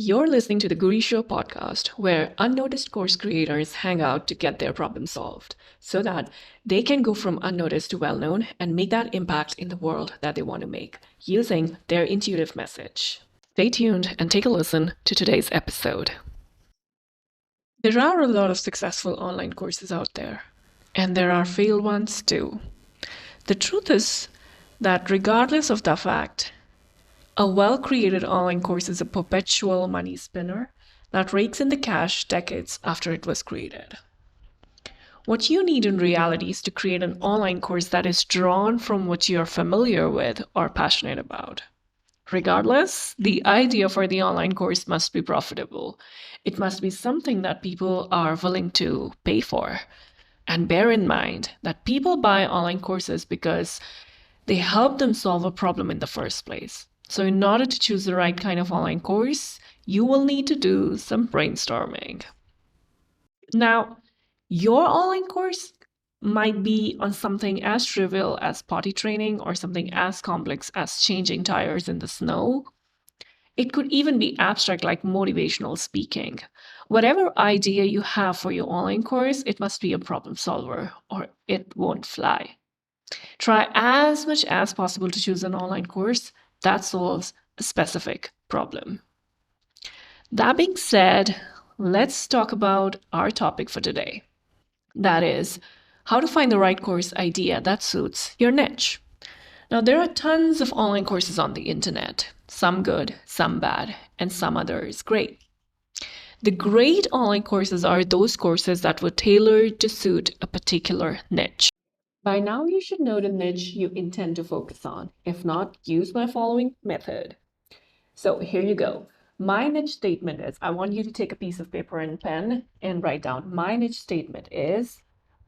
You're listening to the Guri Show podcast, where unnoticed course creators hang out to get their problem solved so that they can go from unnoticed to well known and make that impact in the world that they want to make using their intuitive message. Stay tuned and take a listen to today's episode. There are a lot of successful online courses out there, and there are failed ones too. The truth is that regardless of the fact, a well-created online course is a perpetual money spinner that rakes in the cash decades after it was created. What you need in reality is to create an online course that is drawn from what you're familiar with or passionate about. Regardless, the idea for the online course must be profitable. It must be something that people are willing to pay for. And bear in mind that people buy online courses because they help them solve a problem in the first place. So in order to choose the right kind of online course, you will need to do some brainstorming. Now, your online course might be on something as trivial as potty training or something as complex as changing tires in the snow. It could even be abstract like motivational speaking. Whatever idea you have for your online course, it must be a problem solver or it won't fly. Try as much as possible to choose an online course that solves a specific problem. That being said, let's talk about our topic for today. That is, how to find the right course idea that suits your niche. Now, there are tons of online courses on the internet, some good, some bad, and some others great. The great online courses are those courses that were tailored to suit a particular niche. By now, you should know the niche you intend to focus on. If not, use my following method. So here you go. My niche statement is, I want you to take a piece of paper and pen and write down. My niche statement is,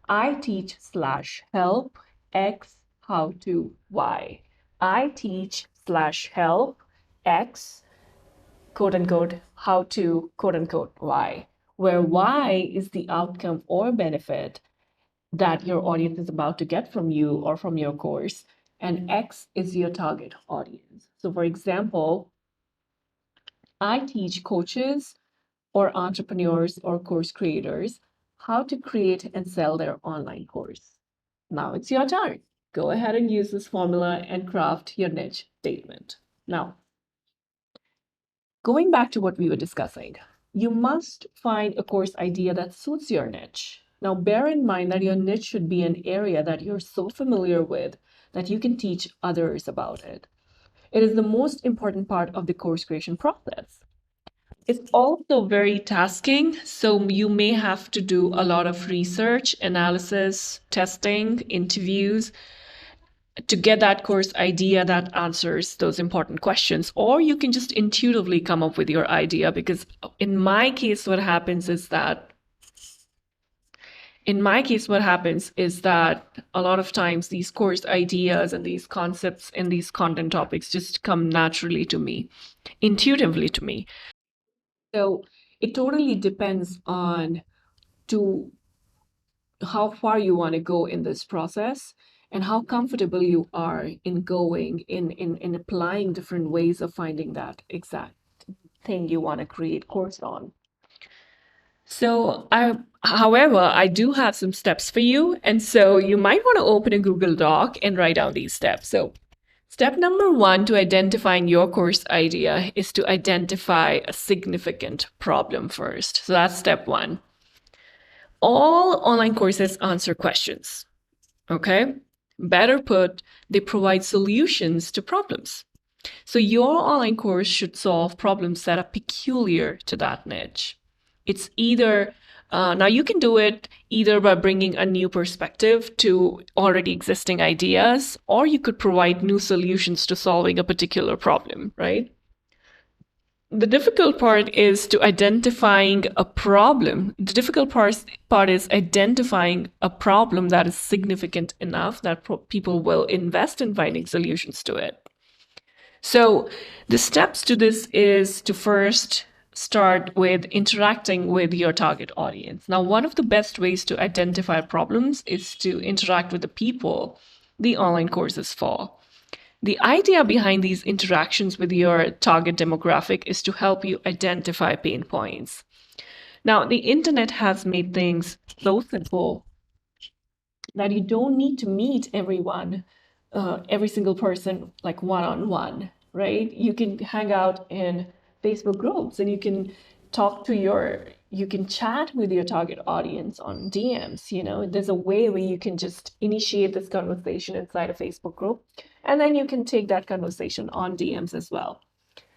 I teach / help X how to Y. I teach / help X quote unquote how to quote unquote Y, where Y is the outcome or benefit that your audience is about to get from you or from your course, and X is your target audience. So, for example, I teach coaches or entrepreneurs or course creators how to create and sell their online course. Now it's your turn. Go ahead and use this formula and craft your niche statement. Now, going back to what we were discussing, you must find a course idea that suits your niche. Now, bear in mind that your niche should be an area that you're so familiar with that you can teach others about it. It is the most important part of the course creation process. It's also very tasking, so you may have to do a lot of research, analysis, testing, interviews to get that course idea that answers those important questions. Or you can just intuitively come up with your idea, because in my case, what happens is that a lot of times these course ideas and these concepts and these content topics just come naturally to me, intuitively to me. So it totally depends on to how far you want to go in this process and how comfortable you are in going in applying different ways of finding that exact thing you want to create course on. So however, I do have some steps for you. And so you might want to open a Google Doc and write down these steps. So step number 1 to identifying your course idea is to identify a significant problem first. So that's step 1. All online courses answer questions. Okay? Better put, they provide solutions to problems. So your online course should solve problems that are peculiar to that niche. It's either, now you can do it either by bringing a new perspective to already existing ideas, or you could provide new solutions to solving a particular problem, right? The difficult part is to identifying a problem. The difficult part is identifying a problem that is significant enough that people will invest in finding solutions to it. So the steps to this is to first start with interacting with your target audience. Now, one of the best ways to identify problems is to interact with the people the online course is for. The idea behind these interactions with your target demographic is to help you identify pain points. Now, the internet has made things so simple that you don't need to meet everyone, every single person, like one on one, right? You can hang out in Facebook groups and you can you can chat with your target audience on DMs. There's a way where you can just initiate this conversation inside a Facebook group, and then you can take that conversation on DMs as well.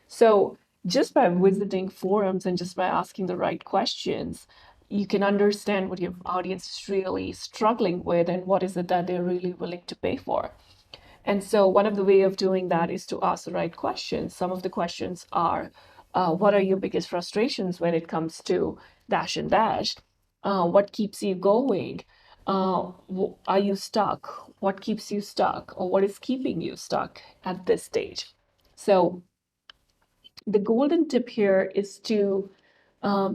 So just by visiting forums and just by asking the right questions, you can understand what your audience is really struggling with and what is it that they're really willing to pay for. And so one of the way of doing that is to ask the right questions. Some of the questions are, what are your biggest frustrations when it comes to dash and dash? What keeps you going? Are you stuck? What keeps you stuck? Or what is keeping you stuck at this stage? So the golden tip here is to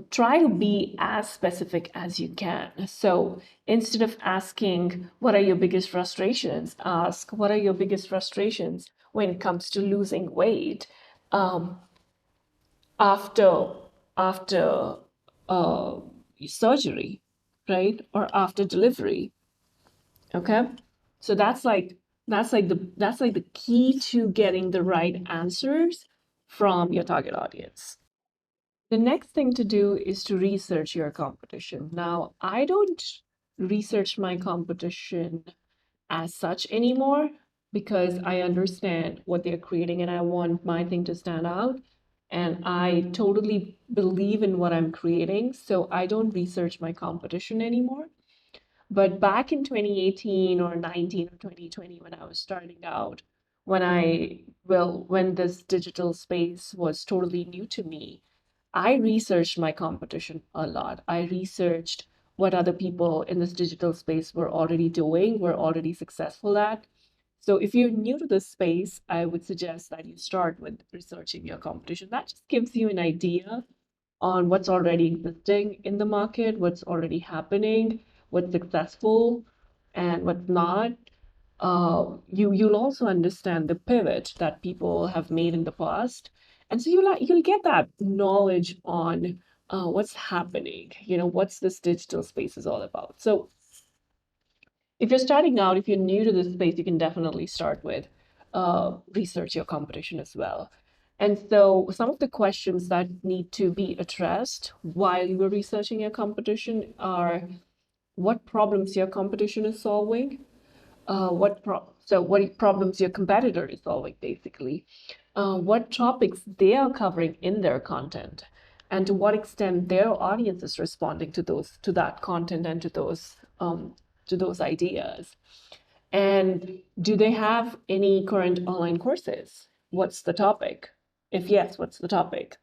try to be as specific as you can. So instead of asking, what are your biggest frustrations? Ask, what are your biggest frustrations when it comes to losing weight um, after after uh, surgery, right? Or after delivery. Okay. So that's like the key to getting the right answers from your target audience. The next thing to do is to research your competition. Now, I don't research my competition as such anymore because I understand what they're creating and I want my thing to stand out. And I totally believe in what I'm creating. So I don't research my competition anymore. But back in 2018 or 19 or 2020, when I was starting out, when this digital space was totally new to me, I researched my competition a lot. I researched what other people in this digital space were already doing, were already successful at. So if you're new to this space, I would suggest that you start with researching your competition. That just gives you an idea on what's already existing in the market, what's already happening, what's successful, and what's not. You'll also understand the pivot that people have made in the past, and so you'll get that knowledge on what's happening. What's this digital space is all about. So if you're starting out, if you're new to this space, you can definitely start with research your competition as well. And so some of the questions that need to be addressed while you are researching your competition are what problems your competition is solving, what problems your competitor is solving, basically, what topics they are covering in their content, and to what extent their audience is responding to that content and to those ideas. And do they have any current online courses? What's the topic? If yes, what's the topic?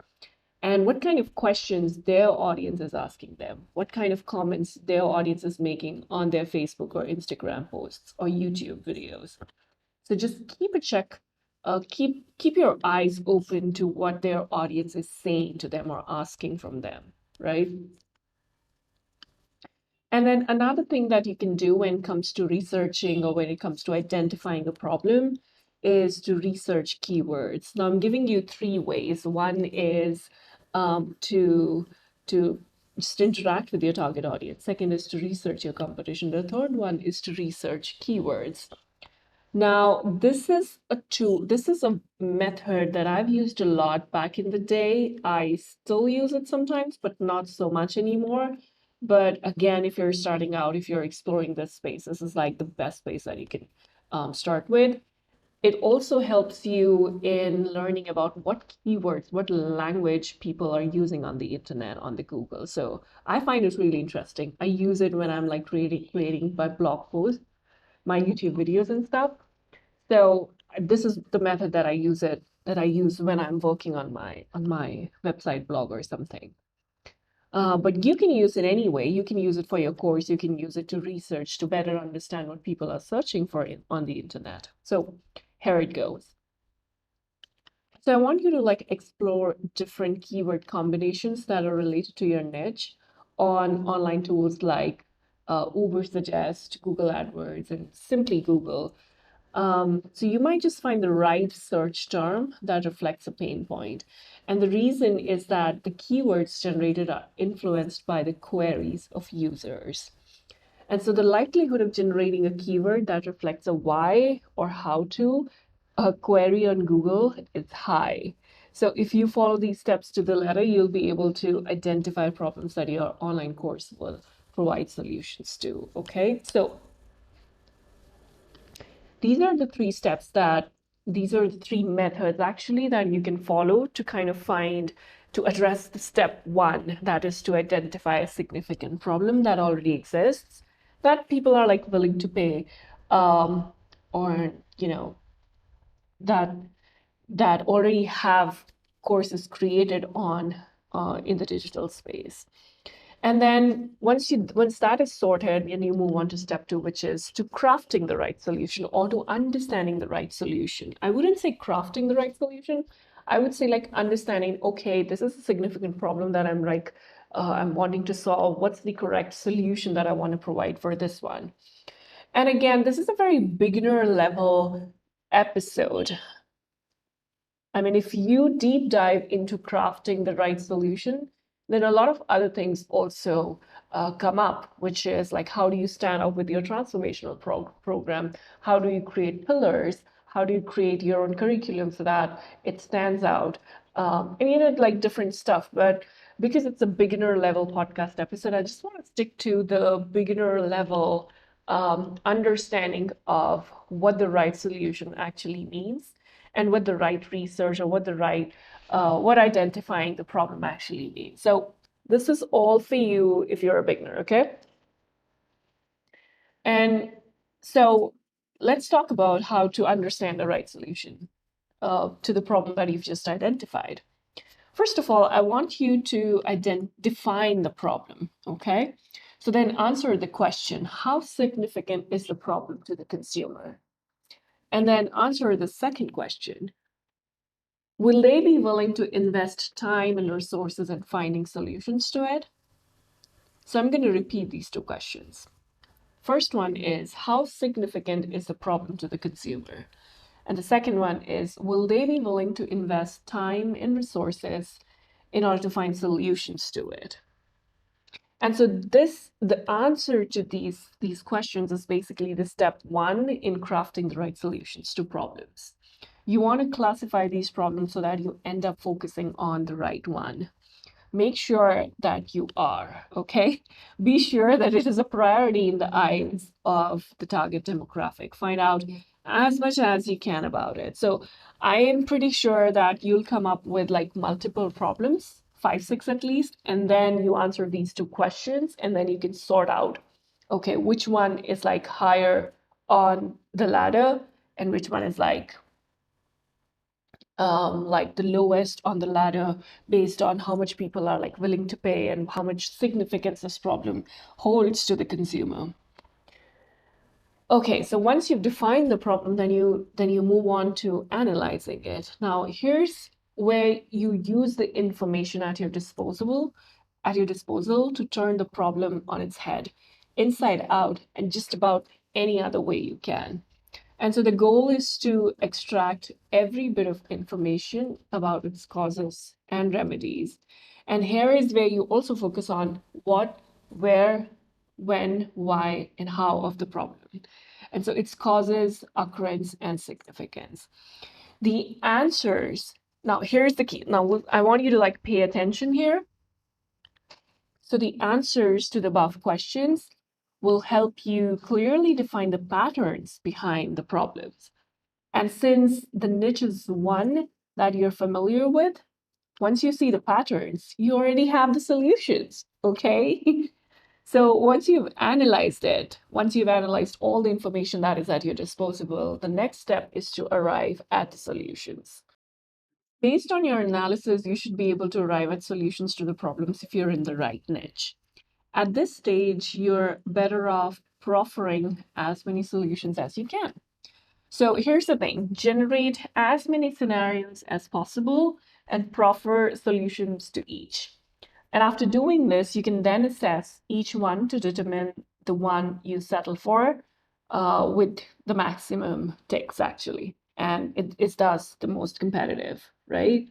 And what kind of questions their audience is asking them? What kind of comments their audience is making on their Facebook or Instagram posts or YouTube videos? So just keep a check. Keep your eyes open to what their audience is saying to them or asking from them, right? And then another thing that you can do when it comes to researching or when it comes to identifying a problem is to research keywords. Now I'm giving you three ways. One is to just interact with your target audience. Second is to research your competition. The third one is to research keywords. Now, this is a method that I've used a lot back in the day. I still use it sometimes, but not so much anymore. But again, if you're starting out, if you're exploring this space, this is like the best space that you can start with. It also helps you in learning about what keywords, what language people are using on the internet, on the Google. So I find it really interesting. I use it when I'm like creating my blog posts, my YouTube videos and stuff. So this is the method that I use when I'm working on my website blog or something. But you can use it anyway. You can use it for your course. You can use it to research to better understand what people are searching for on the internet. So here it goes. So I want you to like explore different keyword combinations that are related to your niche on online tools like Uber Suggest, Google AdWords, and Simply Google. So you might just find the right search term that reflects a pain point. And the reason is that the keywords generated are influenced by the queries of users. And so the likelihood of generating a keyword that reflects a why or how to a query on Google is high. So if you follow these steps to the letter, you'll be able to identify problems that your online course will provide solutions to. Okay, so these are the three steps that these are the three methods actually that you can follow to kind of find to address the step one, that is to identify a significant problem that already exists that people are like willing to pay or that that already have courses created on in the digital space. And then once that is sorted, and you move on to step two, which is to crafting the right solution or to understanding the right solution. I wouldn't say crafting the right solution. I would say like understanding, okay, this is a significant problem that I'm wanting to solve. What's the correct solution that I want to provide for this one? And again, this is a very beginner level episode. I mean, if you deep dive into crafting the right solution, then a lot of other things also come up, which is like, how do you stand out with your transformational program? How do you create pillars? How do you create your own curriculum so that it stands out? And like different stuff. But because it's a beginner level podcast episode, I just want to stick to the beginner level understanding of what the right solution actually means and what the right research or what identifying the problem actually means. So this is all for you if you're a beginner, okay? And so let's talk about how to understand the right solution to the problem that you've just identified. First of all, I want you to define the problem, okay? So then answer the question, how significant is the problem to the consumer? And then answer the second question, will they be willing to invest time and resources in finding solutions to it? So I'm going to repeat these two questions. First one is, how significant is the problem to the consumer? And the second one is, will they be willing to invest time and resources in order to find solutions to it? And so the answer to these questions is basically the step one in crafting the right solutions to problems. You want to classify these problems so that you end up focusing on the right one. Make sure that you are, okay? Be sure that it is a priority in the eyes of the target demographic. Find out as much as you can about it. So I am pretty sure that you'll come up with like multiple problems, 5, 6 at least, and then you answer these two questions, and then you can sort out, okay, which one is like higher on the ladder and which one is like the lowest on the ladder based on how much people are like willing to pay and how much significance this problem holds to the consumer. Okay, so once you've defined the problem, then you move on to analyzing it. Now, here's where you use the information at your disposal to turn the problem on its head, inside out, and just about any other way you can. And so the goal is to extract every bit of information about its causes and remedies. And here is where you also focus on what, where, when, why, and how of the problem. And so its causes, occurrence, and significance. The answers, now here's the key. Now I want you to like pay attention here. So the answers to the above questions will help you clearly define the patterns behind the problems. And since the niche is one that you're familiar with, once you see the patterns, you already have the solutions, okay? So once you've analyzed it, once you've analyzed all the information that is at your disposal, the next step is to arrive at the solutions. Based on your analysis, you should be able to arrive at solutions to the problems if you're in the right niche. At this stage, you're better off proffering as many solutions as you can. So here's the thing, generate as many scenarios as possible and proffer solutions to each. And after doing this, you can then assess each one to determine the one you settle for with the maximum ticks actually, and it's thus the most competitive, right?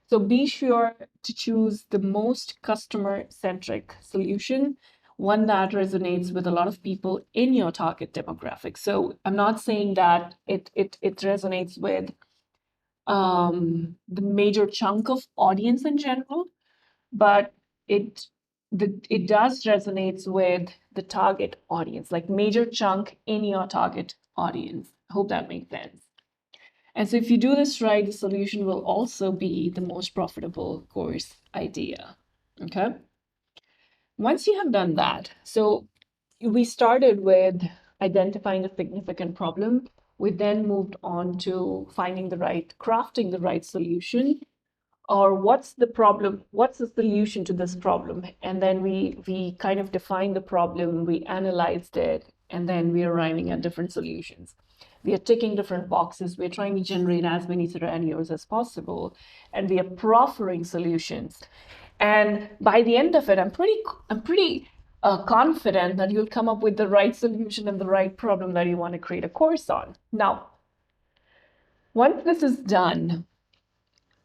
So be sure to choose the most customer-centric solution, one that resonates with a lot of people in your target demographic. So I'm not saying that it resonates with the major chunk of audience in general, but it it does resonates with the target audience, like major chunk in your target audience. I hope that makes sense. And so if you do this right, the solution will also be the most profitable course idea. Okay. Once you have done that, so we started with identifying a significant problem. We then moved on to finding the right, crafting the right solution, or what's the problem, what's the solution to this problem, and then we kind of defined the problem, we analyzed it, and then we're arriving at different solutions. We are ticking different boxes, we're trying to generate as many scenarios as possible, and we are proffering solutions. And by the end of it, I'm pretty confident that you'll come up with the right solution and the right problem that you want to create a course on. Now, once this is done,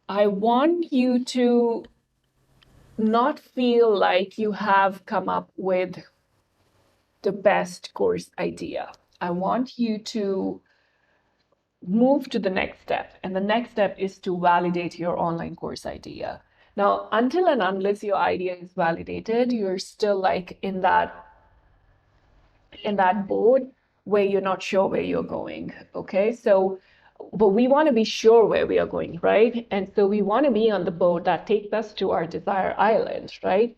I want you to not feel like you have come up with the best course idea. I want you to move to the next step. And the next step is to validate your online course idea. Now, until and unless your idea is validated, you're still like in that boat where you're not sure where you're going. Okay. So, but we want to be sure where we are going, right? And so we want to be on the boat that takes us to our desired island, right?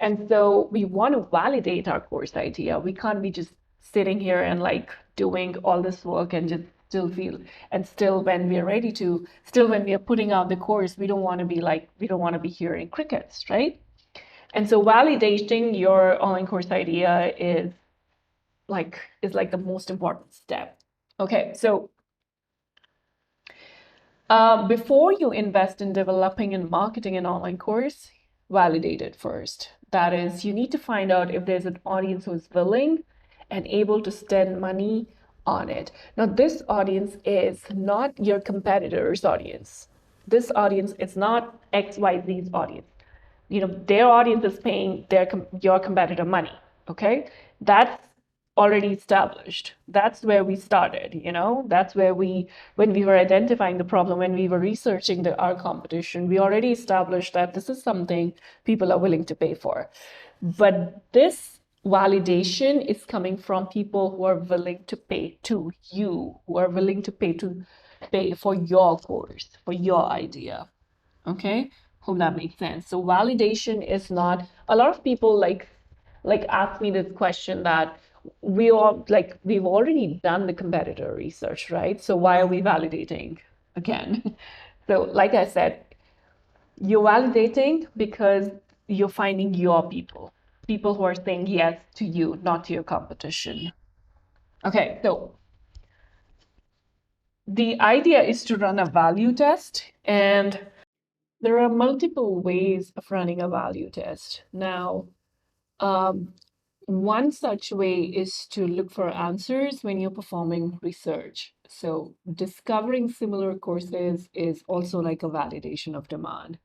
And so we want to validate our course idea. We can't be just sitting here and like doing all this work and just still feel, and still when we're ready to, still when we are putting out the course, we don't want to be hearing crickets, right? And so validating your online course idea is like the most important step. Okay, so before you invest in developing and marketing an online course, validate it first. That is, you need to find out if there's an audience who's willing and able to spend money on it. Now, this audience is not your competitor's audience. This audience is not XYZ's audience. Their audience is paying your competitor money. Okay, that's already established. That's where we started. That's where when we were identifying the problem, when we were researching our competition, we already established that this is something people are willing to pay for. But this validation is coming from people who are willing to pay to you, who are willing to pay for your course, for your idea. Okay, hope that makes sense. So validation is not, a lot of people like ask me this question that we've already done the competitor research, right? So why are we validating again? So like I said, you're validating because you're finding your people who are saying yes to you, not to your competition. Okay, so the idea is to run a value test, and there are multiple ways of running a value test. Now, um, one such way is to look for answers when you're performing research. So, discovering similar courses is also like a validation of demand.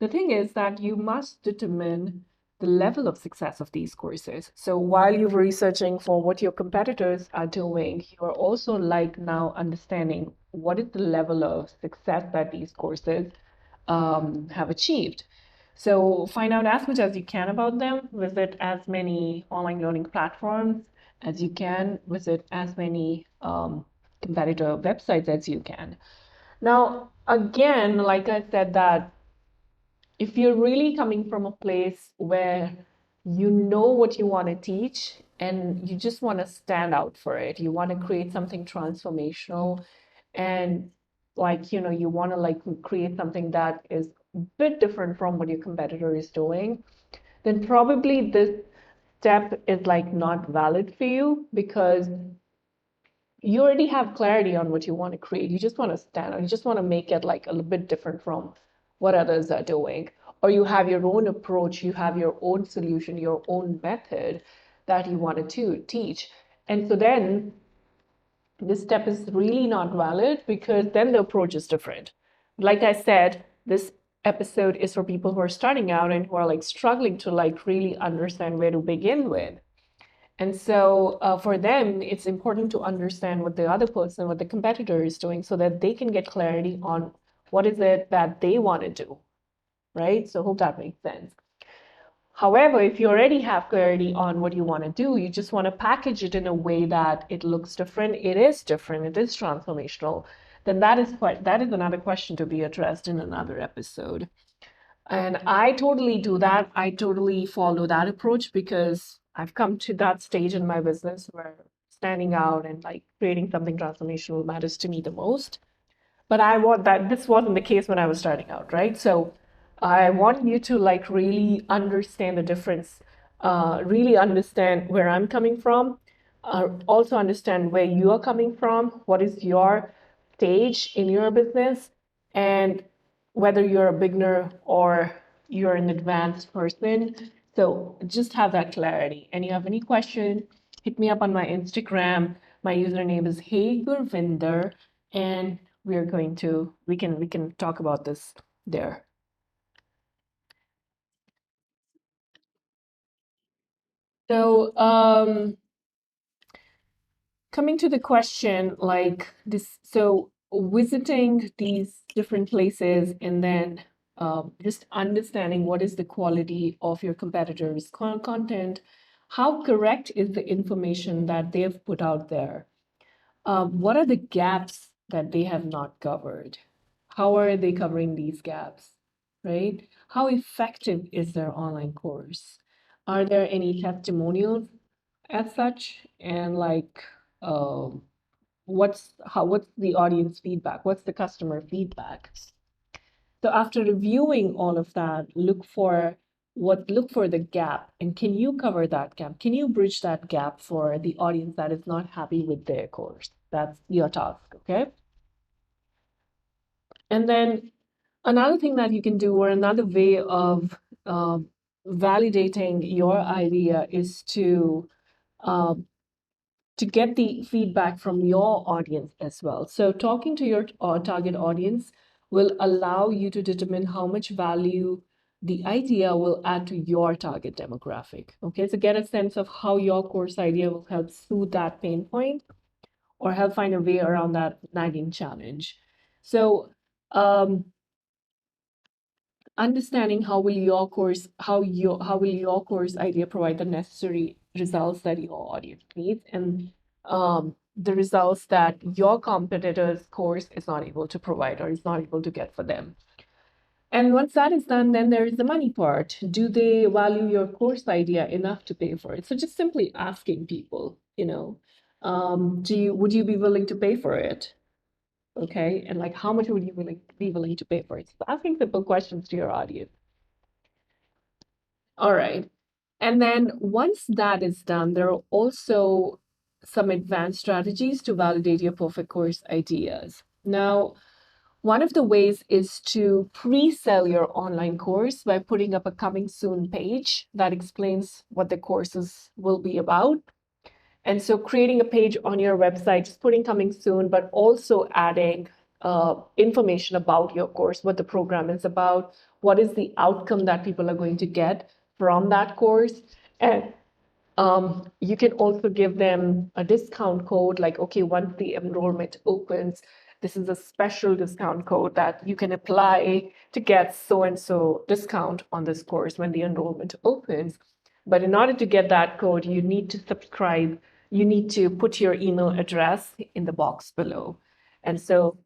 The thing is that you must determine the level of success of these courses. So while you're researching for what your competitors are doing, you are also like now understanding what is the level of success that these courses have achieved. So find out as much as you can about them, visit as many online learning platforms as you can, visit as many competitor websites as you can. Now, again, like I said, that if you're really coming from a place where you know what you want to teach and you just want to stand out for it, you want to create something transformational, and you want to like create something that is a bit different from what your competitor is doing, then probably this step is like not valid for you, because you already have clarity on what you want to create. You just want to stand out. You just want to make it like a little bit different from what others are doing. Or you have your own approach, you have your own solution, your own method that you wanted to teach. And so then this step is really not valid because then the approach is different. Like I said, this episode is for people who are starting out and who are like struggling to like really understand where to begin with. And so for them, it's important to understand what the other person, what the competitor is doing so that they can get clarity on what is it that they want to do, right? So hope that makes sense. However, if you already have clarity on what you want to do, you just want to package it in a way that it looks different, it is different, it is transformational, then that is another question to be addressed in another episode. And I totally do that. I totally follow that approach because I've come to that stage in my business where standing out and like creating something transformational matters to me the most. But I want that this wasn't the case when I was starting out, right? So I want you to like really understand the difference, really understand where I'm coming from, also understand where you are coming from, what is your stage in your business, and whether you're a beginner or you're an advanced person. So just have that clarity. And you have any question, hit me up on my Instagram. My username is Hey Gurvinder, and we can talk about this there. So coming to the question like this, so visiting these different places and then just understanding what is the quality of your competitors content, how correct is the information that they've put out there. What are the gaps that they have not covered? How are they covering these gaps, right? How effective is their online course? Are there any testimonials as such? And like, um, what's the audience feedback? What's the customer feedback? So after reviewing all of that, look for the gap, and can you cover that gap? Can you bridge that gap for the audience that is not happy with their course? That's your task, okay? And then another thing that you can do, or another way of validating your idea, is um, to get the feedback from your audience as well. So talking to your target audience will allow you to determine how much value the idea will add to your target demographic. Okay, so get a sense of how your course idea will help soothe that pain point or help find a way around that nagging challenge. So um, understanding how will your course idea provide the necessary results that your audience needs, and the results that your competitor's course is not able to provide or is not able to get for them. And once that is done, then there is the money part. Do they value your course idea enough to pay for it? So just simply asking people, would you be willing to pay for it? Okay, and like how much would you be willing to pay for it? So asking simple questions to your audience. All right. And then once that is done, there are also some advanced strategies to validate your perfect course ideas. Now, one of the ways is to pre-sell your online course by putting up a coming soon page that explains what the courses will be about. And so creating a page on your website, just putting coming soon, but also adding information about your course, what the program is about, what is the outcome that people are going to get from that course. And you can also give them a discount code, like, okay, once the enrollment opens, this is a special discount code that you can apply to get so and so discount on this course when the enrollment opens. But in order to get that code, you need to subscribe. You need to put your email address in the box below. And so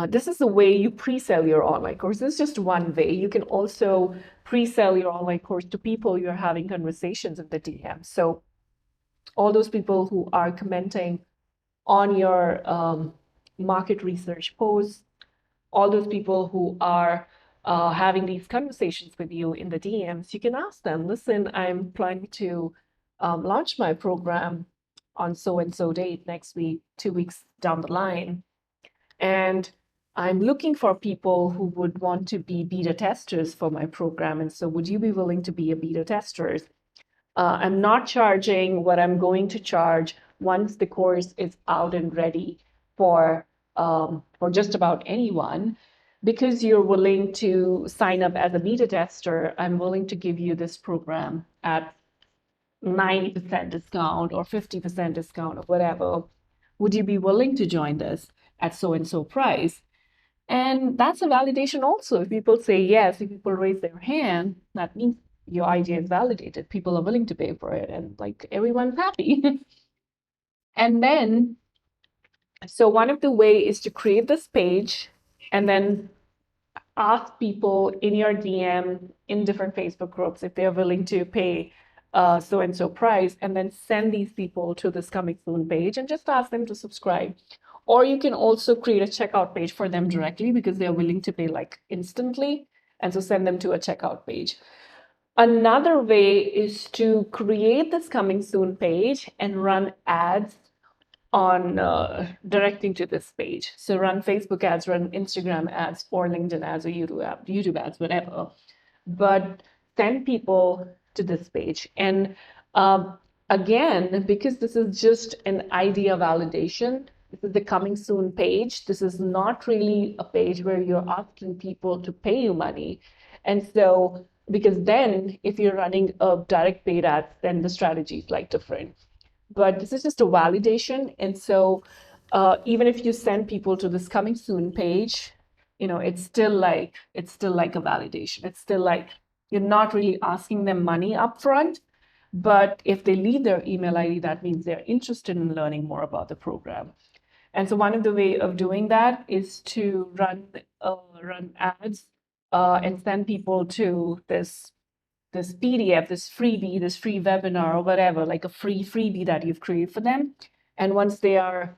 this is the way you pre-sell your online course. This is just one way. You can also pre-sell your online course to people you're having conversations in the DM. So all those people who are commenting on your market research posts, all those people who are having these conversations with you in the DMs, you can ask them, listen, I'm planning to launch my program on so and so date next week, 2 weeks down the line. And I'm looking for people who would want to be beta testers for my program. And so would you be willing to be a beta tester? I'm not charging what I'm going to charge once the course is out and ready for just about anyone, because you're willing to sign up as a beta tester, I'm willing to give you this program at 90% discount or 50% discount or whatever. Would you be willing to join this at so and so price? And that's a validation also. If people say yes, if people raise their hand, that means your idea is validated. People are willing to pay for it, and like everyone's happy. And then, so one of the way is to create this page and then ask people in your DM in different Facebook groups if they're willing to pay so and so price, and then send these people to this coming soon page and just ask them to subscribe. Or you can also create a checkout page for them directly because they're willing to pay like instantly. And so send them to a checkout page. Another way is to create this coming soon page and run ads on directing to this page. So run Facebook ads, run Instagram ads, or LinkedIn ads, or YouTube ads, whatever. But send people to this page. And again, because this is just an idea validation, this is the coming soon page. This is not really a page where you're asking people to pay you money. And so, because then if you're running a direct paid ad, then the strategy is like different. But this is just a validation. And so even if you send people to this coming soon page, it's still like a validation. It's still like you're not really asking them money upfront. But if they leave their email ID, that means they're interested in learning more about the program. And so one of the way of doing that is to run ads and send people to this PDF, this freebie, this free webinar or whatever, like a free freebie that you've created for them. And once they're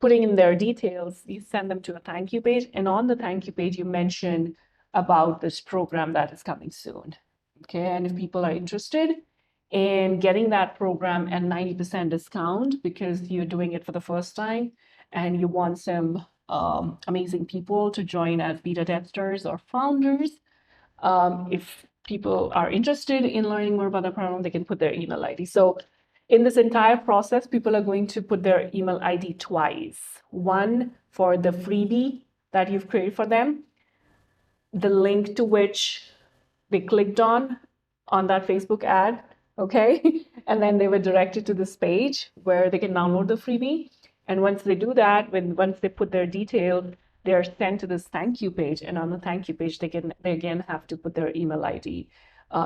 putting in their details, you send them to a thank you page. And on the thank you page, you mention about this program that is coming soon. Okay. And if people are interested in getting that program at 90% discount because you're doing it for the first time and you want some amazing people to join as beta testers or founders, if people are interested in learning more about the program, they can put their email ID. So in this entire process, people are going to put their email ID twice. One for the freebie that you've created for them, the link to which they clicked on that Facebook ad, okay? And then they were directed to this page where they can download the freebie. And once they do that, once they put their details, they're sent to this thank you page. And on the thank you page, they again have to put their email ID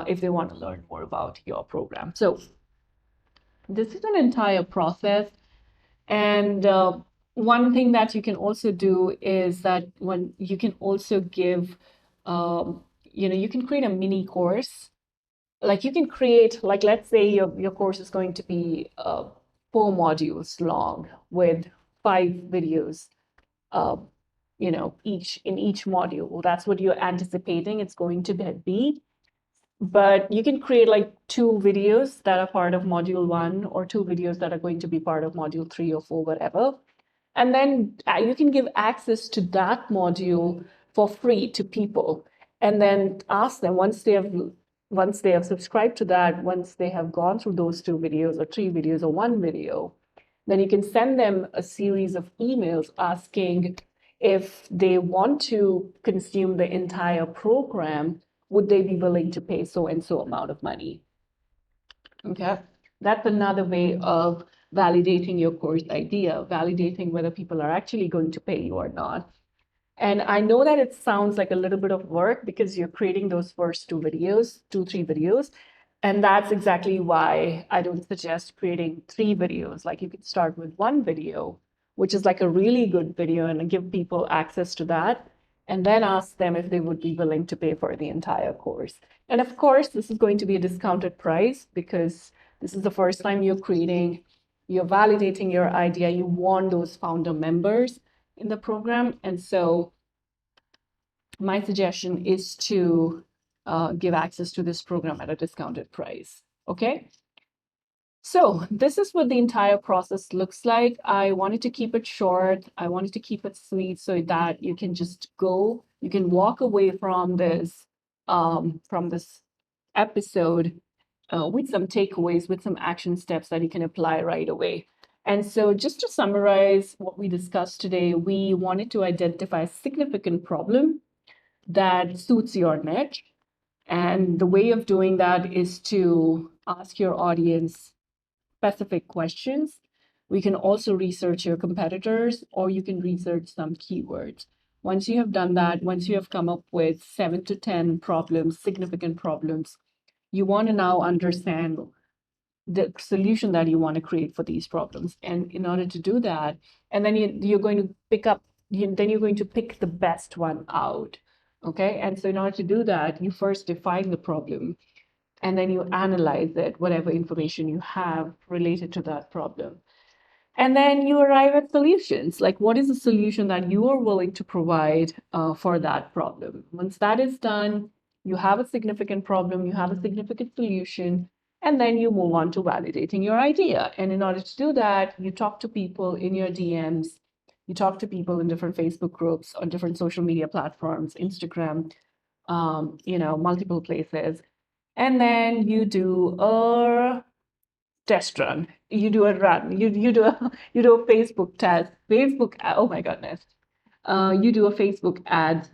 if they want to learn more about your program. So this is an entire process. And one thing that you can also do is that when you can also give, you can create a mini course. Like you can create, like let's say your course is going to be 4 modules long with 5 videos, uh, each module. Well, that's what you're anticipating it's going to be. But you can create like 2 videos that are part of module 1 or 2 videos that are going to be part of module 3 or 4, whatever. And then you can give access to that module for free to people. And then ask them once they have subscribed to that, once they have gone through those 2 videos or 3 videos or 1 video, then you can send them a series of emails asking if they want to consume the entire program, would they be willing to pay so and so amount of money? Okay, that's another way of validating your course idea, validating whether people are actually going to pay you or not. And I know that it sounds like a little bit of work because you're creating those first 2 videos, 3 videos. And that's exactly why I don't suggest creating 3 videos. Like you could start with 1 video, which is like a really good video, and give people access to that. And then ask them if they would be willing to pay for the entire course. And of course, this is going to be a discounted price because this is the first time you're validating your idea. You want those founder members in the program. And so my suggestion is to give access to this program at a discounted price. Okay. So this is what the entire process looks like. I wanted to keep it short. I wanted to keep it sweet so that you can just you can walk away from this episode with some takeaways, with some action steps that you can apply right away. And so, just to summarize what we discussed today, we wanted to identify a significant problem that suits your niche. And the way of doing that is to ask your audience specific questions. We can also research your competitors, or you can research some keywords. Once you have done that, once you have come up with 7 to 10 problems, significant problems, you want to now understand the solution that you want to create for these problems. And in order to do that, and then you're going to then you're going to pick the best one out. Okay. And so in order to do that, you first define the problem and then you analyze it, whatever information you have related to that problem. And then you arrive at solutions. Like, what is the solution that you are willing to provide for that problem? Once that is done, you have a significant problem, you have a significant solution, and then you move on to validating your idea. And in order to do that, you talk to people in your DMs, you talk to people in different Facebook groups, on different social media platforms, Instagram, multiple places. And then you do a test run. You do a run. You do a you do a Facebook test. Oh my goodness. You do a Facebook ad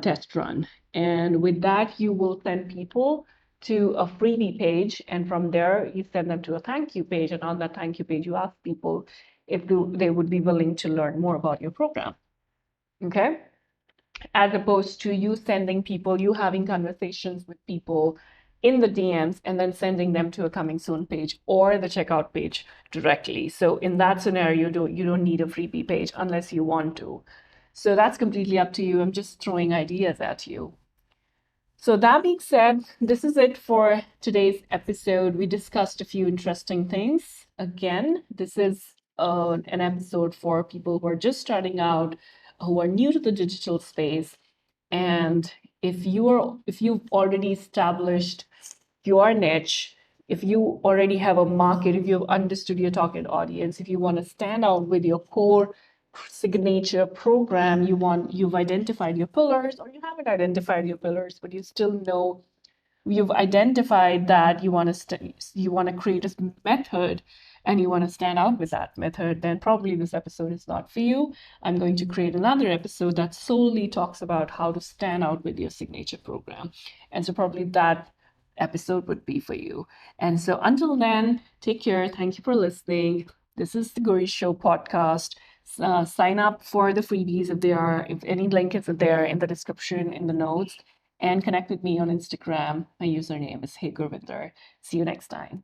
test run, and with that you will send people to a freebie page, and from there you send them to a thank you page, and on that thank you page you ask people if they would be willing to learn more about your program. Okay, as opposed to you having conversations with people in the DMs and then sending them to a coming soon page or the checkout page directly. So in that scenario, you don't need a freebie page unless you want to. So that's completely up to you. I'm just throwing ideas at you. So that being said, this is it for today's episode. We discussed a few interesting things. Again, this is an episode for people who are just starting out, who are new to the digital space. And if you've already established your niche, if you already have a market, if you've understood your target audience, if you want to stand out with your core signature program, you've identified your pillars, or you haven't identified your pillars, but you still know you've identified that you want to create a method and you want to stand out with that method, then probably this episode is not for you. I'm going to create another episode that solely talks about how to stand out with your signature program. And so probably that episode would be for you. And so until then, take care. Thank you for listening. This is the Guri Show podcast. Sign up for the freebies if any link is there in the description, in the notes, and connect with me on Instagram. My username is Hey Gurvinder. See you next time.